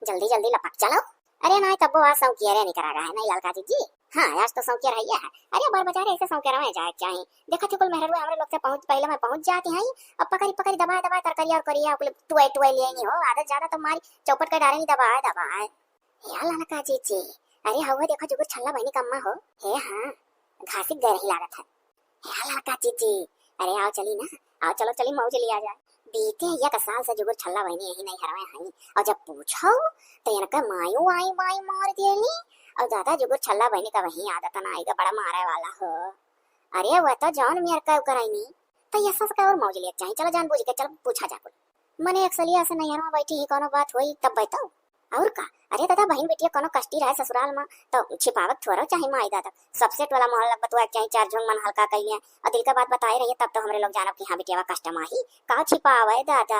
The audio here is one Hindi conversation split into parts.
जल्दी जल्दी लपक चलो। अरे नहीं तब आज सौकिया रे नहीं करा रहा है नहीं ललका जी। हाँ आज तो सौकिया रही है। अरे बार बजा रहे ऐसे सौकिया रहे जाए चाहे देखा थे कुल मेहरु हमरे लोग से पहुंच पहले मैं पहुंच जाती हैं। अब पकड़ी पकड़ी दबाए दबाए तरकारी और करिया कुल टुए टुए लिए नहीं हो आदत ज्यादा तो मारी चौपट का डारे नहीं दबाए दबाए यार ललका जी। अरे हवा देखो जुगुर छल्ला बहनी कम्मा हो हे हाँ घासी गए ही लागत है यार ललका जी। अरे आओ चली ना आओ चलो चली मौज लिया जाए। बीते एक साल से जुगुर छल्ला बहनी यही नहीं हरवे हई और जब पूछो तो इनका मायू आई माई मार देली और ज्यादा जुगुर छल्ला बहनी का वही आदत ना आएगा बड़ा मारे वाला हो। अरे वह तो जॉन मेयर का कराई तो ये सब का और मौज लिया चाहिए चलो जान बूझ के चल पूछा जा कुल मने एक सलिया से नहीं हरवा बैठी ही कोनो बात होई तब बताओ और का। अरे दादा बहन बेटिया कोनो कष्टी रहे ससुराल में तो छिपावत थोड़ा चाहे माई दादा सबसे टोला मोहल्ला बतुआ चाहे चार झोंग मन हल्का कहिए और दिल का बात बताए रहिए तब तो हमरे लोग जानब कि हाँ बेटिया कष्ट माही का छिपावे दादा।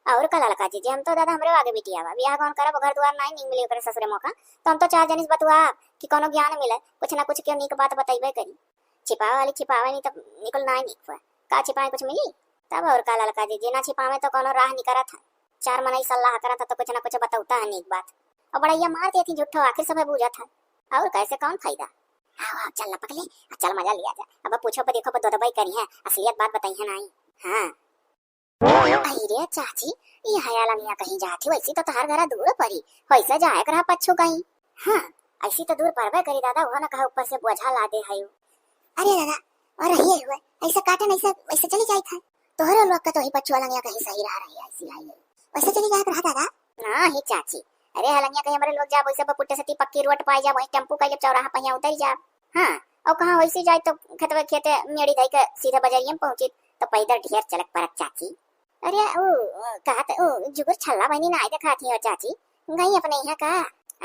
और का लड़का जी हम तो दादा हमरे आगे बेटिया बा बियाह कौन करब घर द्वार नहीं मिले करे ससुरे मौका तो हम तो चार जनिस बतुआ कि कोनो ज्ञान मिले कुछ ना कुछ क्यों नीक बात बताइबे करी छिपावे वाली छिपावे नहीं तो निकल ना निकल का छिपाए कुछ मिली तब। और का लड़का जी ना छिपावे तो कोनो राह नहीं करत है चार मन सलाह करत है तो कुछ ना कुछ बताता है नीक बात और बड़ा ये मारती थी झूठो आखिर सब बूझा था और कैसे कौन फायदा। हाँ चल लपक ले चल मजा लिया जा अब पूछो पर देखो पर दो दबाई करी है असलियत बात बताई है नहीं। हाँ अरे चाची ये हयाला मियाँ कहीं जाती वैसी तो हर घर दूर पड़ी वैसे जाए करा पच्छू कहीं। हाँ ऐसी तो दूर पड़बे करी दादा वो ना कहा ऊपर से बोझा ला दे है। अरे दादा और ये हुआ ऐसा काटन ऐसा वैसे चली जाई था तोहरे लोग का तो ही पच्छू वाला कहीं सही रहा रही ऐसी आई वैसे चली जाए रहा दादा ना ही चाची। अरे हलंगिया कहीं हमारे लोग जा वैसे पुट्टे से पक्की रोड पाए जा वही टेम्पू का चौराहा पहिया उतर जा। हाँ और कहाँ वैसे जाए तो खेतवे खेते मेड़ी धई के सीधा बाजारिया में पहुंची तो पैदल ढेर चलक परत चाची। अरे ओ कहा तो जुगुर छल्ला बनी ना आई देखा थी और चाची गई अपने यहाँ का।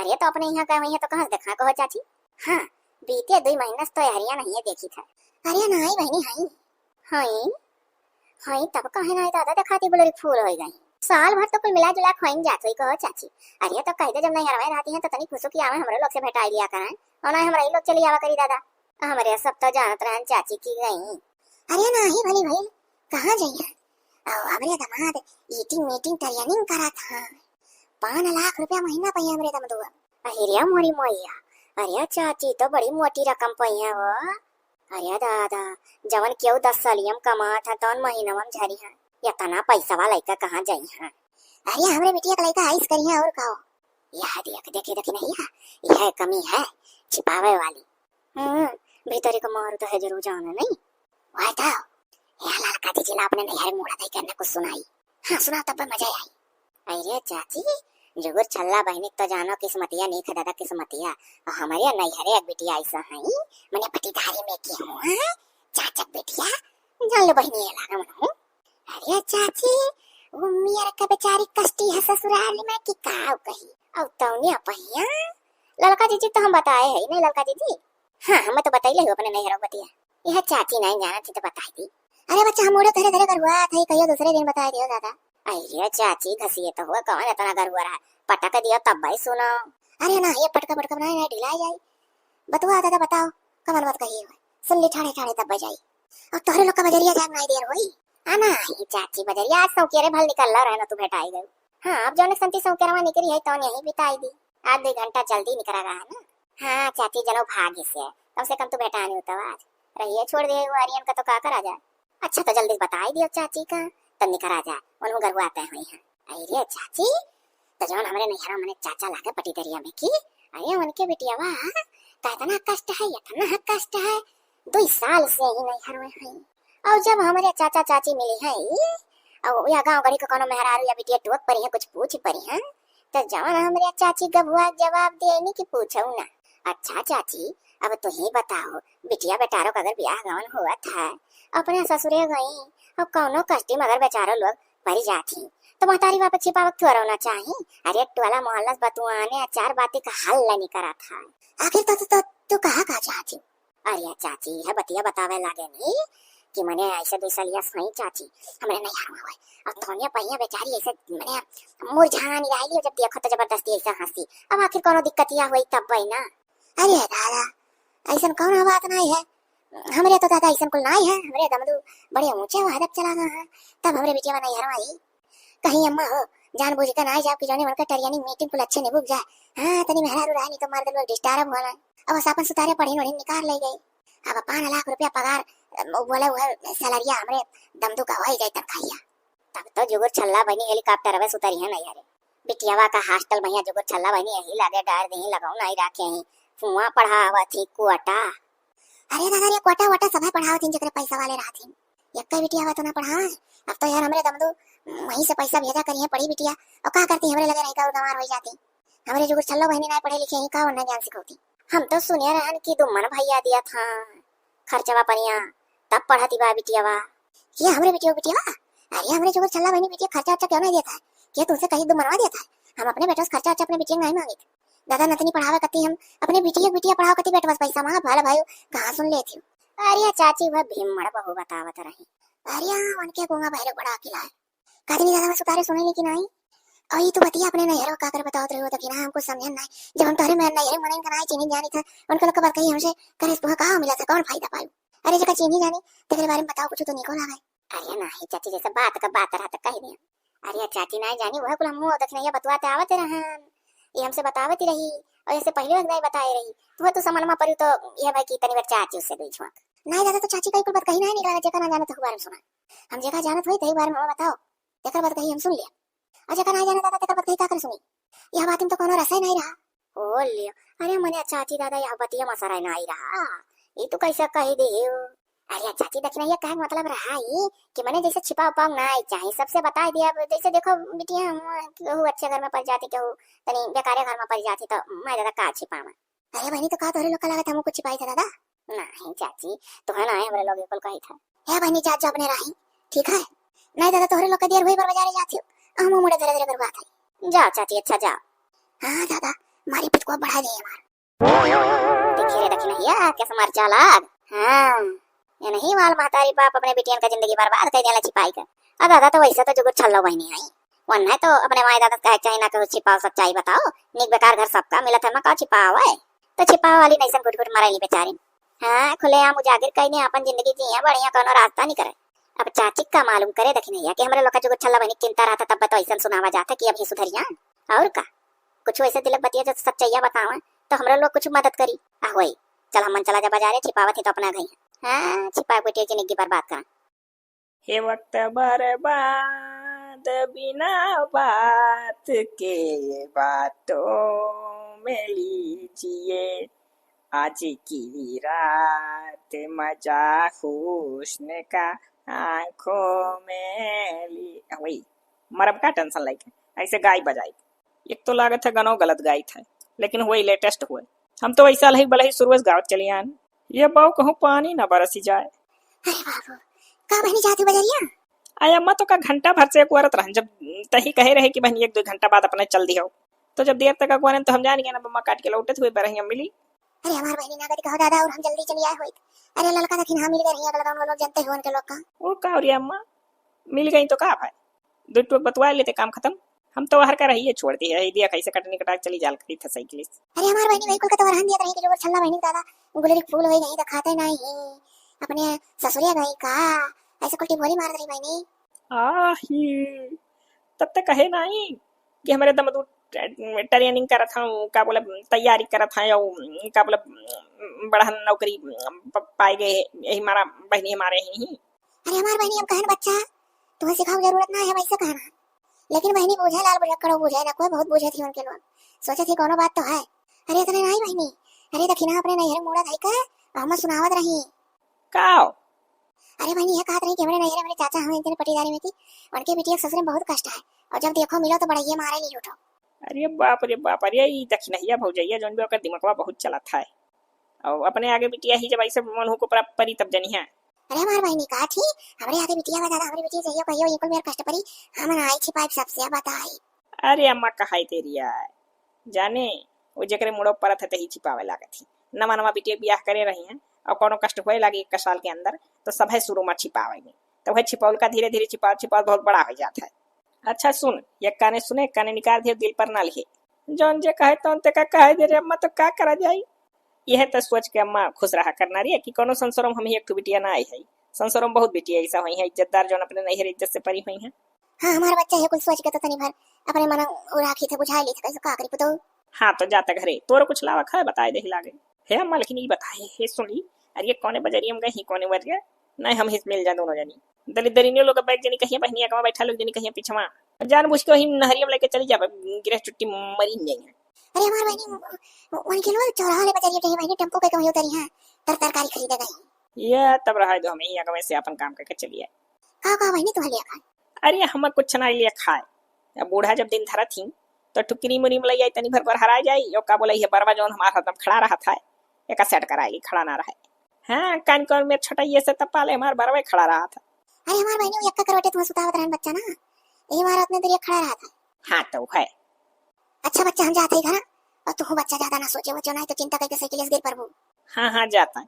अरे तो अपने यहाँ का वही है तो कहाँ देखा कहो चाची। हाँ बीते 2 महीने से तो हरिया नहीं देखी था। अरे नहीं बहनी हाई हाई हाई तब कहे ना दादा दिखाती बोले फूल हो गई साल भर तो कुल मिला जुला खोइन जात हुई कहो चाची। अरे तो कह दे जब नहीं हरवाई रहती हैं तो तनी खुशो की आवे हमरे लोग से भेटाई लिया करें और ना हमारे लोग चली आवा करी दादा हमारे सब तो जानत रहन चाची की गई। अरे नहीं भली भाई कहाँ जाइए हमरे दमाद ईटिंग मीटिंग ट्रेनिंग करा था 5 लाख रुपया महीना पहिया हमरे दमदुआ। अरे मोरी मोइया अरे चाची तो बड़ी मोटी रकम पहिया वो। अरे दादा जवन क्यों 10 सालियम कमा था तो महीना में झरी है या तना पैसा वाला लड़का कहाँ जाई है। अरे हमरे बेटिया का लड़का आइस करी है और कहो यह देख देखे देखे नहीं है यह कमी है छिपावे वाली। भीतरी को मारू तो है जरूर जाना नहीं वह था यह लड़का जी जिला अपने नहर मोड़ा दे करने कुछ सुनाई। हाँ सुना तब मजा आई। अरे चाची जुगुर छल्ला बहनी तो जानो किस्मतिया नहीं था दादा किस्मतिया और हमारे नैहरे एक बेटिया ऐसा है मैंने पटीधारी में की हूँ चाचक बेटिया जान लो बहनी ये लाना मन हूँ। अरे चाची वो मेरा का बेचारी कष्टी है ससुराल में कि काव कही और तौने पहिया लड़का जी तो हम बताए है नहीं लड़का जी। हाँ हमें तो बताई ले अपने नैहरों बतिया यह चाची नहीं जाना थी तो बताई थी। अरे बच्चा हम उड़े धरे धरे करवा था कहियो दूसरे दिन बताए दियो दादा। अरे चाची घसीए तो हुआ कौन इतना घर हुआ रहा पटक दिया तब भाई सुनो। अरे ना ये पटका पटका बनाए ना ढिलाई जाए बतवा दादा बताओ कमल बात कही हुआ सुन ली ठाणे ठाणे तब बजाई और तोहरे लोग का बजरिया जाग नहीं देर हुई आना ही चाची बजरिया आज सौकेरे भल निकल रहा है ना तू भेटाई गई। हाँ अब जो संती सौकेरवा निकली है तो यही बिताई दी आज 2 घंटा जल्दी निकल रहा है ना। हाँ चाची जनो भाग्य से कम से कम तू बेटा नहीं होता आज रहिए छोड़ दे आर्यन का तो का करा जाए। अच्छा तो जल्दी बताई दियो चाची का तब निकल आ जाए उन्हों घर आते हैं यहाँ। अरे चाची तो जौन हमारे नैहरा मैंने चाचा लाके पटी दरिया में की अरे उनके बेटिया वाह का इतना कष्ट है इतना कष्ट है 2 साल से ही नैहर में है और जब हमारे चाचा चाची मिली है और या गांव गड़ी का कोनो मेहरारू या बिटिया टोक परी है कुछ पूछ परी है तो जवन हमारे चाची गबुआ जवाब देनी कि पूछो ना। अच्छा चाची अब तुम ही बताओ बिटिया बेटारों का अगर ब्याह गवन हुआ था अपने ससुरे गई और कौनो कष्टी मगर बेचारो लोग मरी जाती तो महतारी वापस छिपावक थोड़ा होना चाहिए। अरे टोला मोहल्ला बतुआने 4 बातें का हल नहीं करा था आखिर तो कहा चाची। अरे चाची है बतिया बतावे लागे नहीं कि मैंने ऐसे 2 सालिया सही चाची हमने नहीं हरवा हुआ और थोनिया पहिया बेचारी ऐसे मैंने मुरझान आई जब देखो तो जबरदस्ती ऐसा हंसी अब आखिर कोनो दिक्कत या हुई तब वही ना। अरे दादा ऐसा कौन बात नहीं है हमरे तो दादा ऐसा कुल नहीं है हमरे दमदू बड़े ऊंचे हदप चला गया है तब हमरे बेटिया नहीं हरवाई कहीं अम्मा हो जान बुझ के ना जाब कि जाने मनका टरियानी मीटिंग कुल अच्छे ने बुक जाए। हां तनी मेहरा रहा नहीं तो मार दल डिस्टर्ब होला। अब सापन सुतारे पढ़ी नोड़ी निकाल ले गई। अब 5 लाख रुपया पगार बोले वो सैलरिया हमरे दमदू का होई जाए तनखाइया। तब तो जुगुर छल्ला बनी हेलीकॉप्टर में सुतरी है नहीं यारे। बिटियावा का हॉस्टल में जुगुर छल्ला बनी यही लागे डार दही लगाऊ नहीं रखे ही फुआ पढ़ावा थी कोटा। अरे दादा ये कोटा वटा सब पढ़ावत थी जकरे पैसा वाले रहथिन। एक बिटियावा तो ना पढ़ा। अब तो यार हमरे दमदू वहीं से पैसा भेजा करी है पढ़ी बिटिया और का करती हमरे लगे नहीं का गंवार हो जाती। हमरे जुगुर छल्ला बहनी ना पढ़े लिखे ही का ना ज्ञान सिखौती। हम तो सुनिया रहन की दुमन भैया दिया था खर्चवा परिया तब पढ़ाती बा बिटियावा। ये हमरे बिटियावा अरे हमरे जुगुर छल्ला बहनी बिटिया खर्चा अच्छा क्यों नहीं देता है? क्या तुमसे कहीं दुमनवा देता है? हम अपने बेटों से खर्चा अच्छा अपने बिटिया नहीं मांगे। दादा नतनी पढ़ावे कती हम अपने बिटिया पढ़ाओ कती बेटवा पैसा मांगा भाला भाई कहां सुन लेती। अरे चाची वह भीमड़ बहु बतावत रही। अरे उनके गोंगा भैरव बड़ा अकेला है। कादनी दादा सुतारे सुने की नहीं। और ये तो बतिया अपने नहरों का कर बताओ रहे हो तो कि ना हमको समझन नहीं। जब हम तोरे में नहरे मने का नहीं चीनी जानी था उनका लोग बात कही हमसे करे तुह कहां मिला था कौन फायदा पायो। अरे जका चीनी जानी तेरे बारे में बताओ कुछ तो निको लागे। अरे नहीं चाची जैसे बात का बात रहा तो कह दिया। अरे चाची नहीं जानी वह कुल मुंह देख नहीं बतवाते आवत रहन। ये हमसे बतावती रही और ऐसे पहले नहीं बताई रही तो तू समझ में पड़ी तो ये भाई की तनी बार चाची उससे बीच में नहीं दादा तो चाची कई कुल बात कही नहीं निकला जका ना जाने तो बारे में सुना। हम जका जानत होई तही बारे में बताओ जका बात कही हम सुन लिया और जका ना जाने दादा तका बात कही का कर सुनी। यह बात में तो कोनो रसा नहीं रहा। ओ लियो अरे मने चाची दादा यह बतिया मसरा नहीं रहा ये तो कैसे कह दे। अरे चाची दक्षिणा ये कहे मतलब रहा ही कि मैंने जैसे छिपा उपाव ना आई चाहे सबसे बता दिया। जैसे देखो बिटिया केहू अच्छे घर में पड़ जाती केहू तनी बेकारे घर में पड़ जाती तो मैं दादा का छिपावा। अरे बहनी तो का तोरे लोग का लगा था हमको छिपाई था दादा। नहीं चाची तो है ना हमारे लोग एकल कही था हे बहनी चाच जो अपने रही ठीक है नहीं दादा तोरे लोग का देर हुई पर बाजारे जाती हो हम मुड़े धीरे धीरे करवा था। जाओ चाची अच्छा जाओ। हाँ दादा मारी पिट को बढ़ा दे हमार देखिए दक्षिणा ये कैसे मर चाला। हाँ ये नहीं वाल महतारी बाप अपने बिटियन का जिंदगी बर्बाद कर देला छिपाई कर। अब दादा तो वैसे तो जुगुर छल्लो बहनी आई वन है तो अपने माए दादा कहे चाहे ना कहो छिपाओ सच्चाई बताओ निक बेकार घर सबका मिला था का छिपाओ है तो छिपाओ वाली नहीं सन घुट घुट मराई बेचारी। हाँ खुले आम उजागिर कहीं अपन जिंदगी जिया बढ़िया कोनो रास्ता नहीं करे। अब चाची का मालूम करे दखी नहीं कि हमारे लोग का जुगुर छल्ला बहनी चिंता रहा था तब तो ऐसा सुनावा जाता कि अभी सुधर जाए और का कुछ वैसे दिलक बतिया जो सच्चाइया बतावे तो हमारे लोग कुछ मदद करी वही चल हम चला जा बाजारे छिपावत ही तो अपना गई हाँ छिपा बेटिया जिंदगी बर्बाद कर। हे वक्त बर्बाद बिना बात के बातों में लीजिए आज की रात मजा हुस्न का आंखों में ली वही मरब का टेंशन लाइक ऐसे गाय बजाई। एक तो लागत है गानों गलत गाई था लेकिन वही लेटेस्ट हुए हम तो वैसा ही भले ही शुरू गावत चली आन ये बाऊ कहूँ पानी ना बरसी जाए। अरे बाबू का बहनी जाती बजरिया आय अम्मा तो का घंटा भर से एक औरत रहन जब तही कहे रहे कि बहनी 1-2 घंटा बाद अपने चल दियो तो जब देर तक अगवान तो हम जान गए ना बम्मा काट के लौटे हुए बरही मिली। अरे हमार बहनी ना कहो दादा और हम जल्दी चली आए होई। अरे ललका दखिन हम मिल गए रही अगला गांव लोग जानते हो उनके लोग का ओ का और अम्मा मिल गई तो का भाई 2 टूक बतवा लेते काम खत्म हम तो हर का रही है छोड़ दी है दिया कैसे कटनी कटा चली जाल करी था साइकिल। अरे हमार बहनी वही कुल का तो रहन दिया रही कि जो छल्ला बहनी दादा गुलरी फूल होई नहीं तो खाते नहीं अपने ससुरिया गई का ऐसे कुल टिपोरी मार रही बहनी। तब तक कहे नहीं कि हमारे दम ट्रेनिंग करा था का बोला तैयारी करा था या का बोला बड़ा नौकरी पाए गए यही हमारा बहनी हमारे ही। अरे हमार बहनी अब कहन बच्चा तुम्हें सिखाओ जरूरत ना है वैसे कहना लेकिन बहनी बुझे लाल बुझे करो बुझे ना कोई बहुत बुझे थी उनके लोग सोचे थी कोनो बात तो है। अरे इतने नहीं बहनी अरे दखिना अपने नहर मोड़ा धाई का हम सुनावत रही काओ। अरे बहनी ये कहत रही कि हमारे नहर मेरे चाचा हम इतने पटीदारी में थी उनके बिटिया ससुर में बहुत कष्ट है और जब देखो मिलो तो बड़ा ये मारे नहीं उठो। अरे बाप अरे ये दक्षिणहिया भौजैया जोन भी ओकर दिमागवा बहुत चला था और अपने आगे बिटिया ही जब ऐसे मन को परी तब जनी है। अरे हमार बहनी का थी हमरे आगे बिटिया का दादा हमारी बिटिया चाहिए कहियो ये कुल मेरे कष्ट परी हम आई छिपाई सबसे बताई। अरे अम्मा कहाई तेरी है जाने वो जकरे मुड़ो परत है तही छिपावे लागत थी नवा नवा बिटिया ब्याह करे रही हैं और कोनो कष्ट होए लागे 1 साल के अंदर तो सब है शुरू में छिपावेंगे तो वह छिपावल का धीरे धीरे छिपा बहुत बड़ा हो जाता है। अच्छा सुन ये काने सुने काने निकाल दे दिल पर ना लिखे जौन जे कहे तो ते का कहे दे रे अम्मा तो का करा जाई। यह तो सोच के अम्मा खुश रहा करना रही है कि कोनो संसारों हम ही एक बिटिया ना आई है संसारों बहुत बिटिया ऐसा हुई है इज्जतदार जौन अपने नैहर इज्जत से परी हुई है। हाँ हमारा बच्चा है कुछ सोच के तो तनी भर अपने मन उड़ा के थे बुझाई ली थे कैसे का करी पुतो। हाँ तो जाता घरे तोर कुछ लावा खा बताए दे लागे। हे अम्मा लेकिन ये बताए हे सुनी अरे कोने बजरिया में गई कोने बजरिया नहीं हम हिस मिल जा दोनों जनी दलित दरिनियो लोग बैठ जनी कहिया बहनिया कमा बैठा लोग जनी कहिया पीछवा जान बुझ के ही नहरिया में लेके चली जा गिरह चुट्टी मरी नहीं है। अरे हमार बहनी उन के लोग चौराहा ले बजरिया टे बहनी टेम्पो के कहीं उतरी है तरकारी खरीदे गई। ये तब रहा दो हमें यहाँ कमे से अपन काम करके चलिए। का बहनी तुम्हारे लिए खाए। अरे हम कुछ ना लिए खाए बूढ़ा जब दिन धरा थी तो टुकरी मुरी में आई तनी भर कर हरा जाई यो का बोला ये बरवा जौन हमारा हरदम खड़ा रहा था एक सेट कराई खड़ा ना रहा। हाँ कान कौन में छोटा ये से तपा ले हमार बरवा खड़ा रहा था। अरे हमार बहनी यक्का करवटे तुम सुतावत रहन बच्चा ना यही हमारा अपने देर खड़ा रहा था। हाँ तो है अच्छा बच्चा हम जाते ही घर और तू बच्चा ज्यादा ना सोचे बच्चों ना तो चिंता करके साइकिल से गिर पड़बू। हाँ हाँ जाता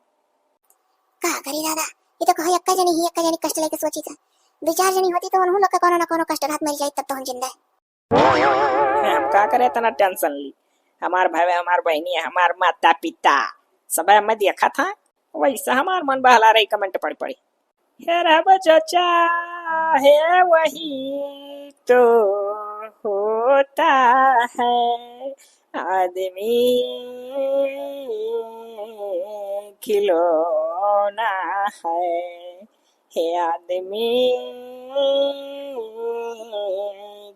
का करी दादा ये तो कहो यक्का जनी कष्ट लेके सोची था दो चार जनी होती तो उन्हों लोग का कोनो ना कोनो कष्ट रात मर जाई तब तो हम जिंदा है। हम का करे तना टेंशन ली हमार भाई हमार बहनी हमार माता पिता सब मैं देखा था वैसा हमार मन बहला रही कमेंट पढ़ पड़ी हे रब चचा है वही तो होता है आदमी खिलौना है हे आदमी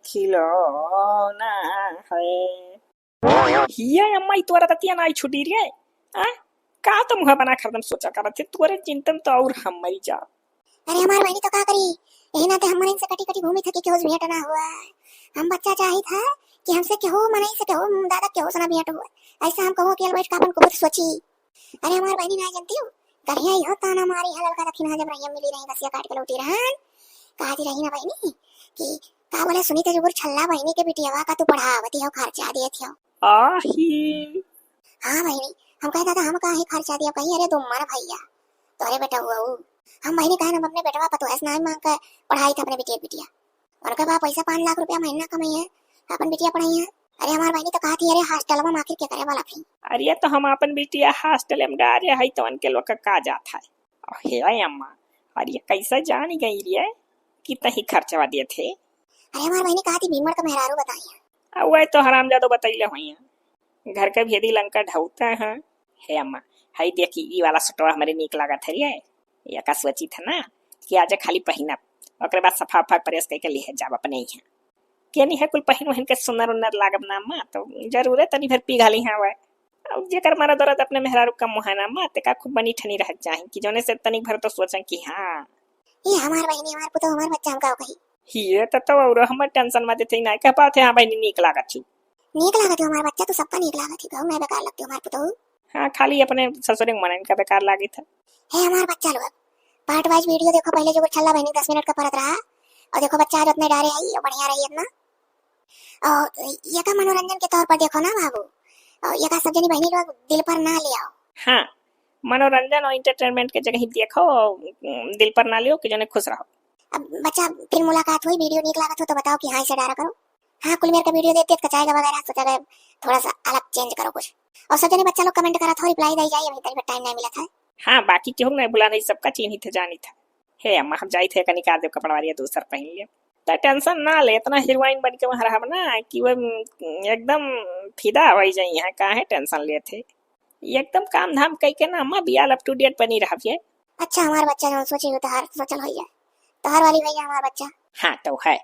खिलौना है। हिया अम्मा तोरा ततिया ना छुटी रे आ का तो मुहा बना खरदम सोचा करत थे तोरे चिंतन तो और हम मरी जा। अरे हमार बहनी तो का करी यही ना ते हम मन से कटी कटी घूमी थकी के हो भेंट ना हुआ हम बच्चा चाही था कि हमसे के हो मनाई से के हो दादा के हो सना भेंट हुआ ऐसा हम कहो कि बैठ का अपन को सोची। अरे हमार बहनी ना जानती हो करिया यो ताना मारी हलल का रखी ना जब रही मिली रही बसिया काट के लौटी रहन कहती रही ना बहनी कि का बोले सुनी ते जुबुर छल्ला बहनी के बिटियावा का तू पढ़ावती हो खर्चा दिए थियो। आही हां बहनी हम कहे दादा हम काहे खर्चा दिया कहीं अरे तुम मर भैया तोरे बेटा हुआ हूं हम बहनी कहे हम अपने बेटवा पतो है ना मांग के पढ़ाई था अपने बिटिया और का पैसा 5 लाख रुपया महीना कमाई है अपन बिटिया पढ़ाई है। अरे हमार बहनी तो कहती अरे हॉस्टल में आखिर क्या करे वाला थी। अरे तो हम अपन बिटिया हॉस्टल में डाले है तो उनके लोग का जाता है हे अम्मा अरे कैसा जानी गई रे कितना ही खर्चवा दिए थे। अरे हमार बहनी कहती भीमड़ का मेहरारू बताई वह तो हरामजादो बतैले हुई घर के भेदी लंका ढौता है। हे अम्मा हाई देखी ई वाला सटवा हमारे नीक लागत है रे या का सोची था ना कि आज खाली पहिना ओकरे बाद सफा फा प्रेस करके ले जाब अपने ही के नहीं है कुल पहिन वहन के सुनर उन्नर लागब ना मां तो जरूर है तनी भर पी घाली हां वे अब जेकर मारा दरद अपने मेहरारू कम मुहाना मां ते का खूब बनी ठनी रह जाए कि जोने से तनी भर तो सोचन कि हां ये हमार बहनी हमार पुतो हमार बच्चा हम का कही हिए तो और हम टेंशन में देते ना कह पाते हां बहनी नीक लागत छु नीक लागत है हमार बच्चा तो सबका नीक लागत है कहूं मैं बेकार लगती हमार पुतो। हां खाली अपने ससुरे मन का बेकार लागी था। हे हमार बच्चा लोग पार्ट वाइज वीडियो देखो पहले जो छल्ला बहनी 10 मिनट का परत रहा और देखो बच्चा आज अपने डारे आई और बढ़िया रही अपना और ये का मनोरंजन के तौर पर देखो ना बाबू और ये का सब जनी बहनी लोग दिल पर ना ले आओ। हाँ मनोरंजन और एंटरटेनमेंट के जगह ही देखो दिल पर ना लियो कि जने खुश रहो। अब बच्चा फिर मुलाकात हुई वीडियो नीक लागत हो तो बताओ कि हाँ इसे डारा करो। हाँ कुल मेरे का वीडियो देखते कचाएगा वगैरह सोचा गए थोड़ा सा अलग चेंज करो कुछ और सब जने बच्चा लोग कमेंट करा था रिप्लाई दे जाइए अभी तक टाइम नहीं मिला था। हाँ बाकी क्यों नहीं बुला नहीं सबका चिन्ह थे जानी था। हे अम्मा हम जाई थे कनी का देव कपड़ा वाली दूसर पहन लिए तो टेंशन ना ले इतना हीरोइन बन के वहां रहा ना कि वो एकदम फिदा हो जाई है काहे टेंशन ले थे एकदम काम धाम कई के ना अम्मा बियाल अप टू डेट बनी रहिए। अच्छा हमारा बच्चा जो सोची हो तो हर सोचल हो जाए तो हर वाली भैया हमारा बच्चा। हाँ तो है।